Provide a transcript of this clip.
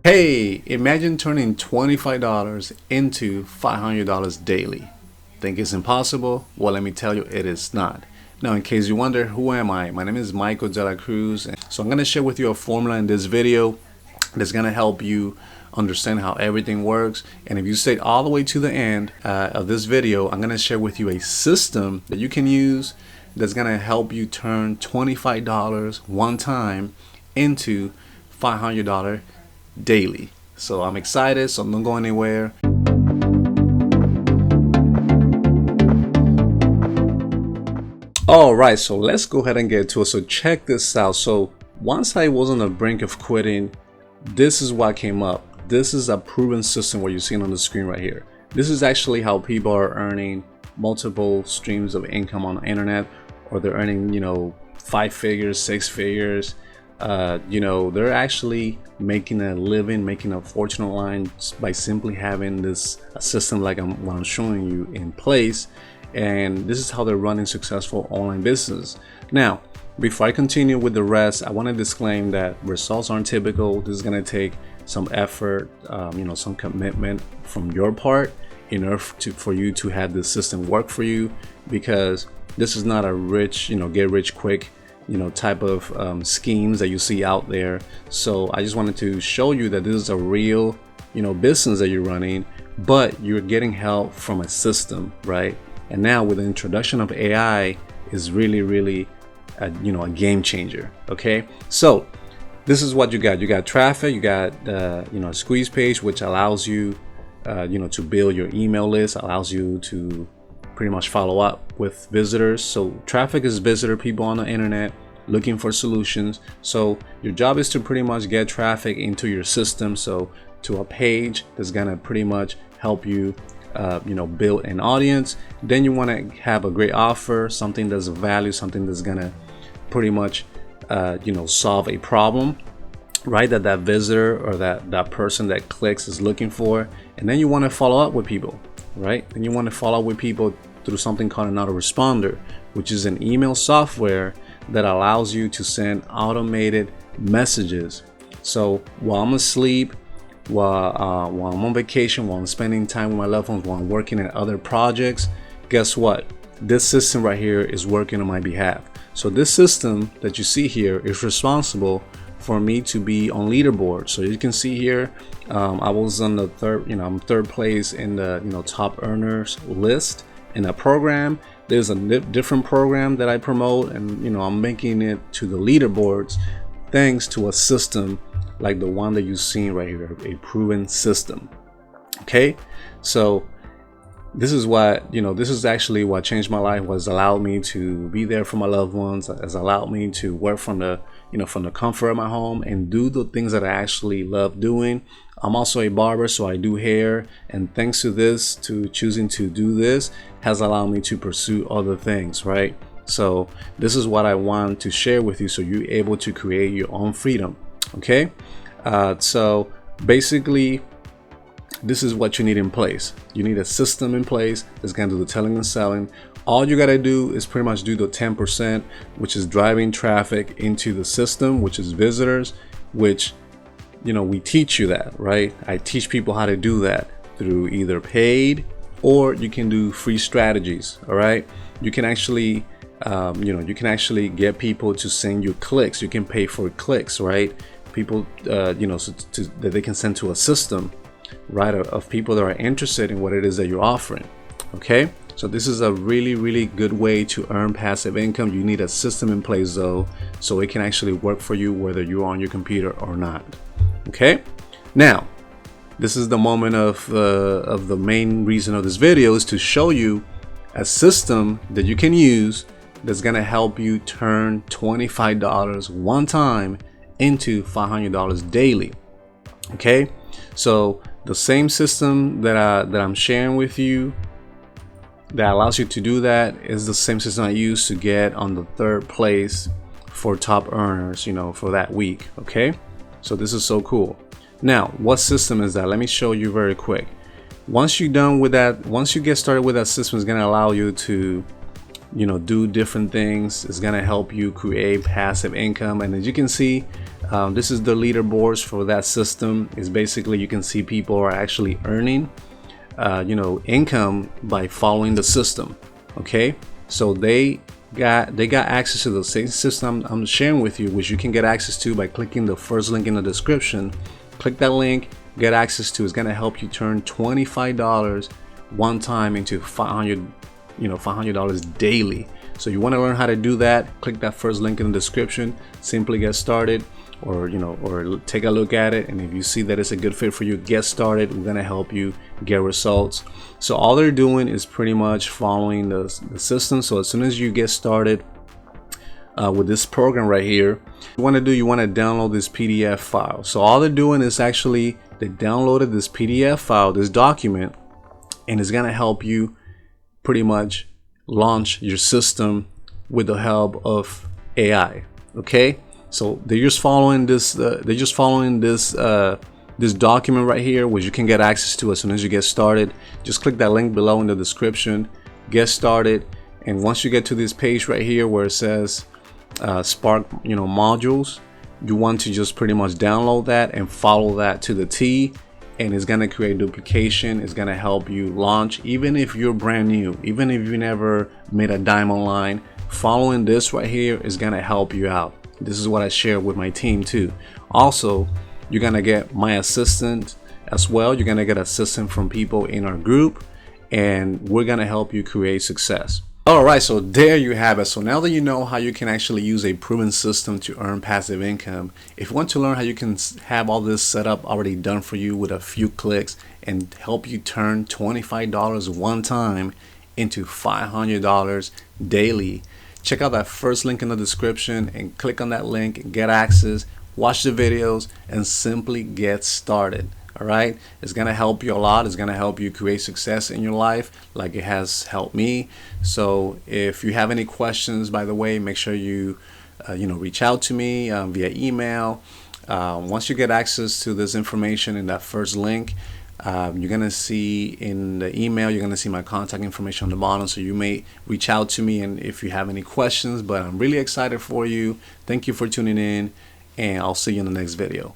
Hey, imagine turning $25 into $500 daily. Think it's impossible? Well, let me tell you, it is not. Now, in case you wonder, who am I? My name is Michael De La Cruz. So I'm going to share with you a formula in this video that's going to help you understand how everything works. And if you stay all the way to the end of this video, I'm going to share with you a system that you can use that's going to help you turn $25 one time into $500 daily. So I'm excited, so don't go anywhere. All right, so let's go ahead and get to it. So check this out. So once I was on the brink of quitting, this is what came up. This is a proven system, what you're seeing on the screen right here. This is actually how people are earning multiple streams of income on the internet, or they're earning, 5 figures, 6 figures. They're actually making a living, making a fortune online by simply having this system like what I'm showing you in place. And this is how they're running successful online business. Now, before I continue with the rest, I want to disclaim that results aren't typical. This is going to take some effort, some commitment from your part in order for you to have this system work for you, because this is not a rich, get rich quick type of schemes that you see out there. So I just wanted to show you that this is a real business that you're running, but you're getting help from a system, right? And now with the introduction of AI is really a game changer. Okay, so this is what you got traffic, you got a squeeze page, which allows you to build your email list, allows you to pretty much follow up with visitors. So traffic is visitor, people on the internet looking for solutions. So your job is to pretty much get traffic into your system, so to a page that's gonna pretty much help you build an audience. Then you want to have a great offer, something that's of value, something that's gonna pretty much solve a problem, right, that visitor or that person that clicks is looking for. And then you want to follow up with people, right? And you want to follow up with people through something called an autoresponder, which is an email software that allows you to send automated messages. So while I'm asleep, while I'm on vacation, while I'm spending time with my loved ones, while I'm working at other projects, guess what? This system right here is working on my behalf. So this system that you see here is responsible for me to be on leaderboard. So you can see here, I was on the I'm third place in the top earners list in a program. There's a different program that I promote, and I'm making it to the leaderboards thanks to a system like the one that you've seen right here, a proven system. Okay, so this is what this is actually what changed my life, was allowed me to be there for my loved ones, has allowed me to work from the from the comfort of my home and do the things that I actually love doing. I'm also a barber, so I do hair, and thanks to this, to choosing to do this, has allowed me to pursue other things, right? So this is what I want to share with you, so you're able to create your own freedom. Okay, so basically this is what you need in place. You need a system in place that's going to do the telling and selling. All you got to do is pretty much do the 10%, which is driving traffic into the system, which is visitors, which we teach you that, right? I teach people how to do that through either paid, or you can do free strategies. All right, you can actually you can actually get people to send you clicks. You can pay for clicks, right? People that they can send to a system, right, of people that are interested in what it is that you're offering. Okay, so this is a really good way to earn passive income. You need a system in place though, so it can actually work for you whether you're on your computer or not. Okay, now this is the moment of the main reason of this video, is to show you a system that you can use that's gonna help you turn $25 one time into $500 daily. Okay, so the same system that I'm sharing with you that allows you to do that is the same system I use to get on the third place for top earners, for that week. Okay, so this is so cool. Now, what system is that? Let me show you very quick. Once you're done with that, once you get started with that system, it's going to allow you to do different things. It's gonna help you create passive income. And as you can see, this is the leaderboards for that system. Is basically, you can see people are actually earning income by following the system. Okay, so they got access to the same system I'm sharing with you, which you can get access to by clicking the first link in the description. Click that link, get access to. It's gonna help you turn $25 one time into $500 daily. So you want to learn how to do that, click that first link in the description. Simply get started, or take a look at it, and if you see that it's a good fit for you, get started. We're going to help you get results. So all they're doing is pretty much following the system. So as soon as you get started with this program right here, you want to download this PDF file. So all they're doing is actually they downloaded this PDF file, this document, and it's going to help you pretty much launch your system with the help of AI. Okay, so they're just following this this document right here, which you can get access to as soon as you get started. Just click that link below in the description, get started, and once you get to this page right here where it says Spark modules, you want to just pretty much download that and follow that to the T, and it's going to create duplication. It's going to help you launch. Even if you're brand new, even if you never made a dime online, following this right here is going to help you out. This is what I share with my team too. Also, you're going to get my assistant as well. You're going to get assistance from people in our group, and we're going to help you create success. Alright, so there you have it. So now that you know how you can actually use a proven system to earn passive income, if you want to learn how you can have all this set up already done for you with a few clicks and help you turn $25 one time into $500 daily, check out that first link in the description and click on that link and get access, watch the videos, and simply get started. All right, it's gonna help you a lot. It's gonna help you create success in your life like it has helped me. So if you have any questions, by the way, make sure you reach out to me via email. Once you get access to this information in that first link, you're gonna see in the email, you're gonna see my contact information on the bottom, so you may reach out to me and if you have any questions. But I'm really excited for you. Thank you for tuning in, and I'll see you in the next video.